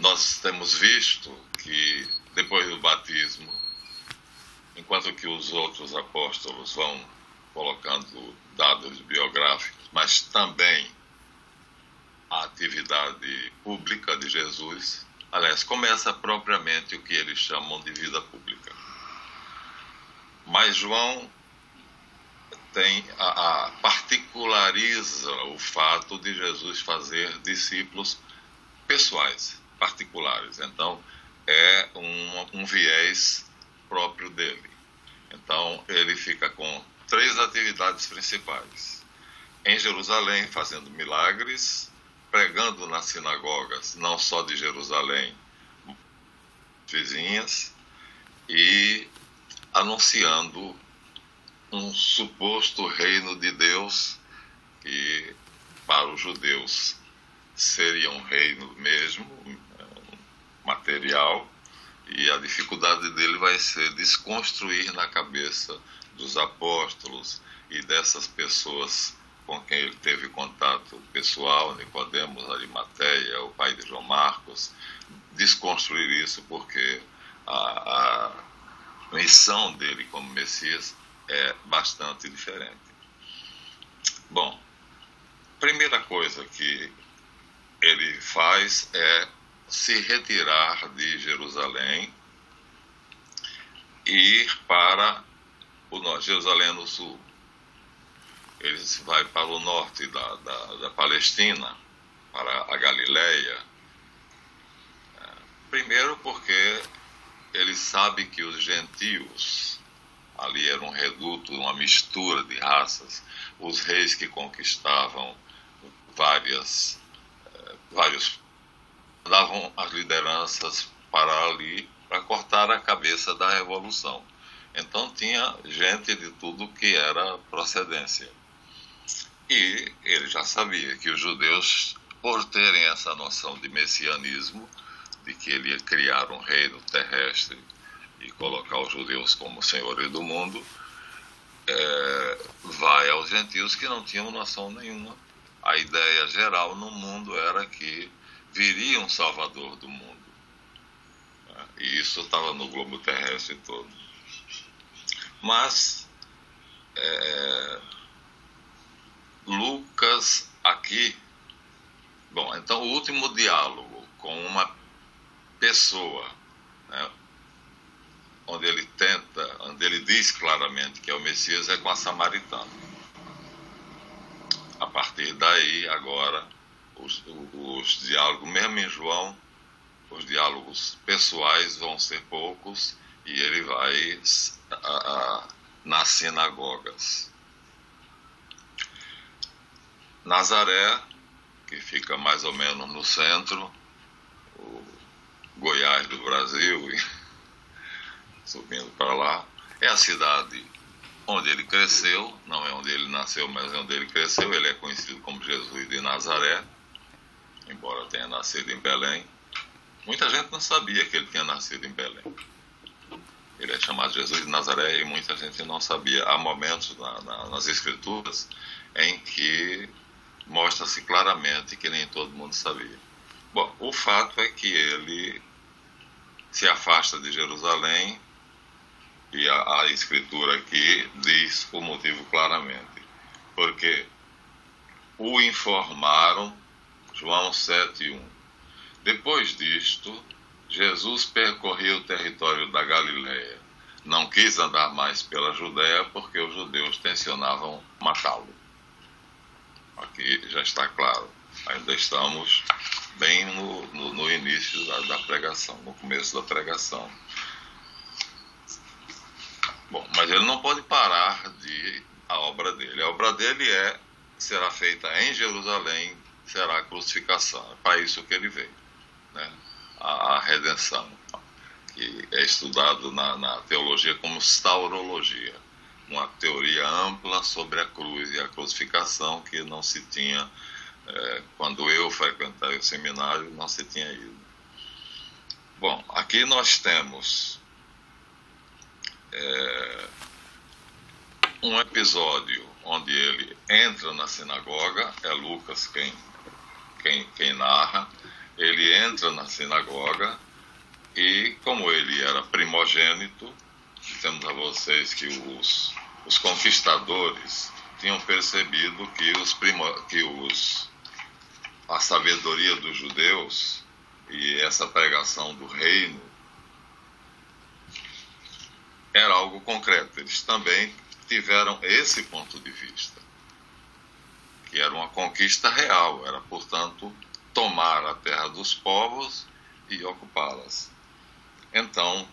nós temos visto que depois do batismo, enquanto que os outros apóstolos vão colocando dados biográficos, mas também a atividade pública de Jesus, aliás, começa propriamente o que eles chamam de vida pública. Mas João particulariza o fato de Jesus fazer discípulos pessoais, particulares. Então, é um viés próprio dele. Então, ele fica com 3 atividades principais. Em Jerusalém, fazendo milagres, pregando nas sinagogas, não só de Jerusalém, vizinhas, e anunciando um suposto reino de Deus que para os judeus seria um reino mesmo, material, e a dificuldade dele vai ser desconstruir na cabeça dos apóstolos e dessas pessoas com quem ele teve contato pessoal, Nicodemos, Arimateia, o pai de João Marcos, desconstruir isso, porque a missão dele como Messias é bastante diferente. Bom, primeira coisa que ele faz é se retirar de Jerusalém e ir para o norte, Jerusalém no sul. Ele vai para o norte da Palestina, para a Galileia. Primeiro porque ele sabe que os gentios, ali era um reduto, uma mistura de raças, os reis que conquistavam vários, davam as lideranças para ali, para cortar a cabeça da revolução. Então tinha gente de tudo que era procedência. E ele já sabia que os judeus, por terem essa noção de messianismo, de que ele ia criar um reino terrestre e colocar os judeus como senhores do mundo, vai aos gentios que não tinham noção nenhuma. A ideia geral no mundo era que viria um salvador do mundo. E isso estava no globo terrestre todo. Mas Lucas aqui, bom, então o último diálogo com uma pessoa, né, onde ele diz claramente que é o Messias, é com a samaritana. A partir daí, agora, os diálogos, mesmo em João, os diálogos pessoais vão ser poucos, e ele vai nas sinagogas. Nazaré, que fica mais ou menos no centro, o Goiás do Brasil, e subindo para lá, é a cidade onde ele cresceu, não é onde ele nasceu, mas é onde ele cresceu. Ele é conhecido como Jesus de Nazaré, embora tenha nascido em Belém. Muita gente não sabia que ele tinha nascido em Belém. Ele é chamado Jesus de Nazaré e muita gente não sabia. Há momentos nas Escrituras em que mostra-se claramente que nem todo mundo sabia. Bom, o fato é que ele se afasta de Jerusalém, e a Escritura aqui diz o motivo claramente. Porque o informaram, João 7:1. Depois disto, Jesus percorria o território da Galileia. Não quis andar mais pela Judéia, porque os judeus tensionavam matá-lo. Aqui já está claro. Ainda estamos bem no início da pregação, no começo da pregação. Bom, mas ele não pode parar a obra dele. A obra dele será feita em Jerusalém, será a crucificação. É para isso que ele veio, né? A redenção, que é estudado na teologia como staurologia, uma teoria ampla sobre a cruz e a crucificação que não se tinha, quando eu frequentei o seminário, não se tinha ido. Bom, aqui nós temos um episódio onde ele entra na sinagoga, é Lucas quem narra, Ele entra na sinagoga e, como ele era primogênito, dizemos a vocês que os conquistadores tinham percebido que a sabedoria dos judeus e essa pregação do reino era algo concreto. Eles também tiveram esse ponto de vista, que era uma conquista real, era, portanto, tomar a terra dos povos e ocupá-las. Então,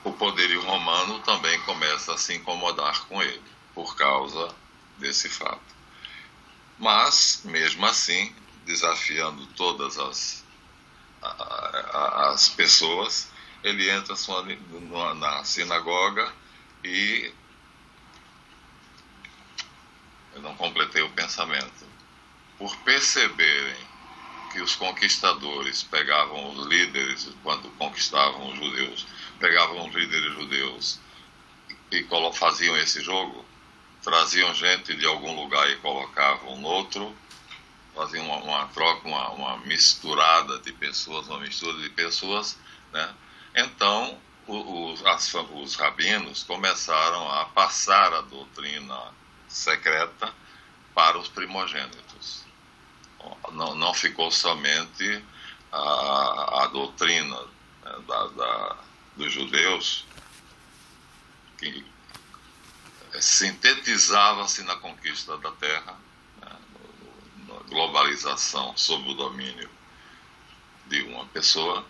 o poderio romano também começa a se incomodar com ele, por causa desse fato. Mas, mesmo assim, desafiando todas as pessoas, ele entra na sinagoga e... Eu não completei o pensamento. Por perceberem que os conquistadores pegavam os líderes, quando conquistavam os judeus, pegavam os líderes judeus e faziam esse jogo, traziam gente de algum lugar e colocavam no outro, faziam uma troca, uma misturada de pessoas, uma mistura de pessoas, né? Então, os rabinos começaram a passar a doutrina secreta para os primogênitos. Não ficou somente a doutrina, né, dos judeus, que sintetizava-se na conquista da terra, né, na globalização sob o domínio de uma pessoa.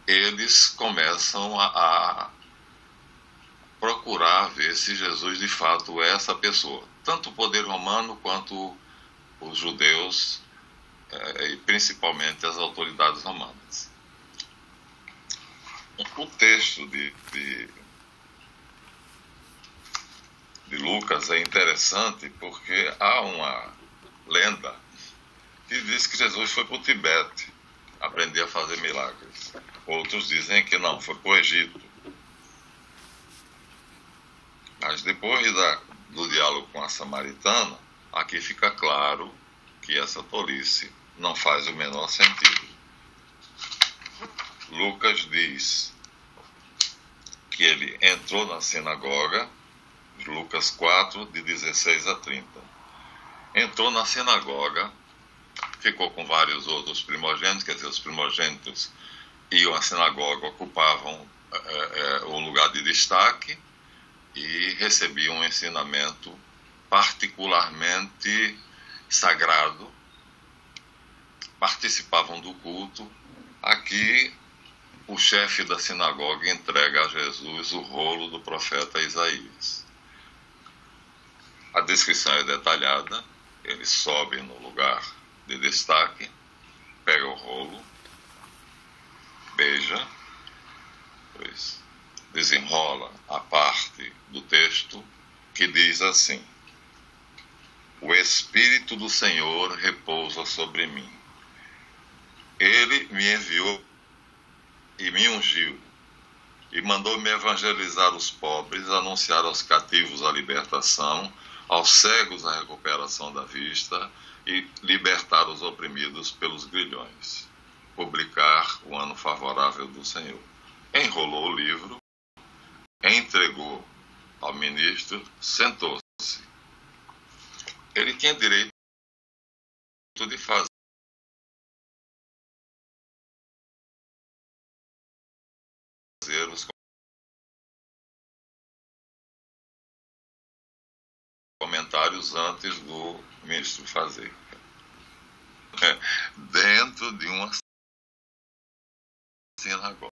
Eles começam a procurar ver se Jesus de fato é essa pessoa. Tanto o poder romano quanto os judeus, e principalmente as autoridades romanas. O texto de Lucas é interessante porque há uma lenda que diz que Jesus foi para o Tibete aprender a fazer milagres. Outros dizem que não, foi para o Egito. Mas depois do diálogo com a samaritana, aqui fica claro que essa tolice não faz o menor sentido. Lucas diz que ele entrou na sinagoga, Lucas 4, de 16 a 30. Entrou na sinagoga, ficou com vários outros primogênitos, quer dizer, os primogênitos iam à sinagoga, ocupavam o lugar de destaque e recebiam um ensinamento particularmente sagrado, participavam do culto. Aqui, o chefe da sinagoga entrega a Jesus o rolo do profeta Isaías. A descrição é detalhada, ele sobe no lugar de destaque, pega o rolo, beija, pois desenrola a parte do texto que diz assim: o Espírito do Senhor repousa sobre mim. Ele me enviou e me ungiu, e mandou-me evangelizar os pobres, anunciar aos cativos a libertação, aos cegos a recuperação da vista e libertar os oprimidos pelos grilhões. Publicar o ano favorável do Senhor. Enrolou o livro, entregou ao ministro, sentou-se. Ele tinha direito de fazer os comentários antes do ministro fazer. Dentro de uma sinagoga.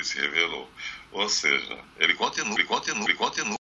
ele se revelou. Ou seja, ele continua